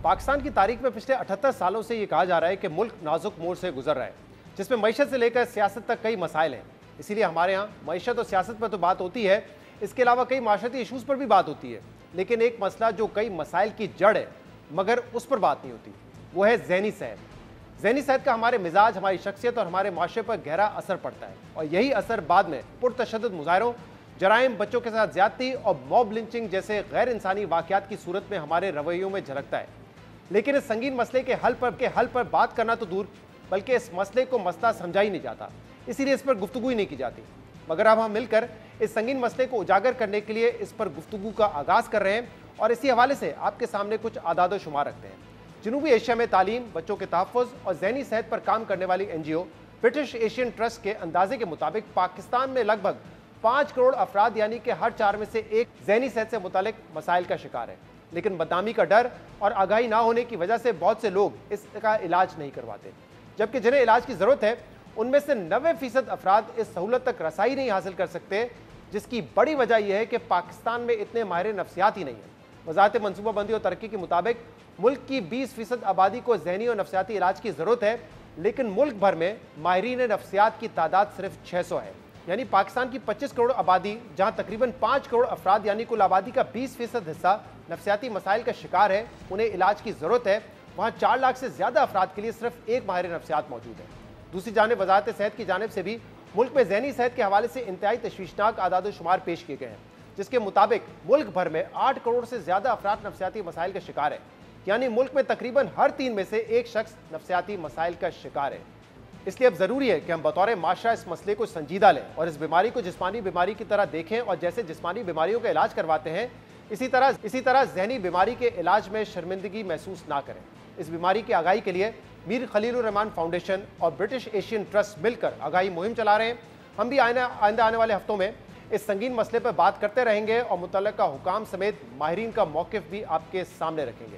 पाकिस्तान की तारीख में पिछले 78 सालों से ये कहा जा रहा है कि मुल्क नाजुक मोड़ से गुजर रहा है, जिसमें मईशत से लेकर सियासत तक कई मसाइल हैं। इसीलिए हमारे यहाँ मईशत और सियासत पर तो बात होती है, इसके अलावा कई माशरती इशूज़ पर भी बात होती है। लेकिन एक मसला जो कई मसाइल की जड़ है मगर उस पर बात नहीं होती, वो है ज़हनी सेहत। ज़हनी सेहत का हमारे मिजाज, हमारी शख्सियत और हमारे माशरे पर गहरा असर पड़ता है, और यही असर बाद में पुरतशद्दुद मुजाहरों, जराइम, बच्चों के साथ ज्यादती और मॉब लिंचिंग जैसे गैर इंसानी वाक़यात की सूरत में हमारे रवैयों में झलकता है। लेकिन इस संगीन मसले के हल पर बात करना तो दूर, बल्कि इस मसले को मसला समझा ही नहीं जाता, इसीलिए इस पर गुफ्तगू ही नहीं की जाती। मगर अब हम मिलकर इस संगीन मसले को उजागर करने के लिए इस पर गुफ्तगू का आगाज कर रहे हैं, और इसी हवाले से आपके सामने कुछ आदाद शुमार रखते हैं। जनूबी एशिया में तालीम, बच्चों के तहफ़्फ़ुज़ और ज़हनी सेहत पर काम करने वाली NGO ब्रिटिश एशियन ट्रस्ट के अंदाजे के मुताबिक पाकिस्तान में लगभग 5 करोड़ अफराद यानी कि हर 4 में से एक ज़हनी सेहत से मुतालिक मसाइल का शिकार है। लेकिन बदनामी का डर और आगाही ना होने की वजह से बहुत से लोग इसका इलाज नहीं करवाते, जबकि जिन्हें इलाज की ज़रूरत है उनमें से 90% अफराद इस सहूलत तक रसाई नहीं हासिल कर सकते, जिसकी बड़ी वजह यह है कि पाकिस्तान में इतने माहिर नफ्सियात ही नहीं है। वज़ारत मनसूबाबंदी और तरक्की के मुताबिक मुल्क की 20% आबादी को ज़हनी और नफ्सियाती इलाज की ज़रूरत है, लेकिन मुल्क भर में माहिरीन नफ्सियात की तादाद सिर्फ 600 है। यानी पाकिस्तान की 25 करोड़ आबादी, जहां तकरीबन 5 करोड़ अफराद यानी कुल आबादी का 20% हिस्सा नफ्सियाती मसाइल का शिकार है, उन्हें इलाज की ज़रूरत है, वहाँ 4 लाख से ज़्यादा अफराद के लिए सिर्फ एक माहिर नफ्सियात मौजूद है। दूसरी जानिब वज़ारत सेहत की जानिब से भी मुल्क में ज़हनी सेहत के हवाले से इंतहाई तशवीशनाक आदाद शुमार पेश किए गए हैं, जिसके मुताबिक मुल्क भर में 8 करोड़ से ज़्यादा अफराद नफ्सियाती मसाइल का शिकार है। यानी मुल्क में तकरीबन हर 3 में से एक शख्स नफ्सियाती मसाइल का शिकार है। इसलिए अब ज़रूरी है कि हम बतौर माशरा इस मसले को संजीदा लें और इस बीमारी को जिस्मानी बीमारी की तरह देखें, और जैसे जिस्मानी बीमारियों का इलाज करवाते हैं इसी तरह ज़हनी बीमारी के इलाज में शर्मिंदगी महसूस ना करें। इस बीमारी की आगाही के लिए मीर खलीलुर रहमान फाउंडेशन और ब्रिटिश एशियन ट्रस्ट मिलकर आगाही मुहिम चला रहे हैं। हम भी आइंदा आने वाले हफ्तों में इस संगीन मसले पर बात करते रहेंगे और मुतल्लिका हुकाम समेत माहिरीन का मौक़िफ़ भी आपके सामने रखेंगे।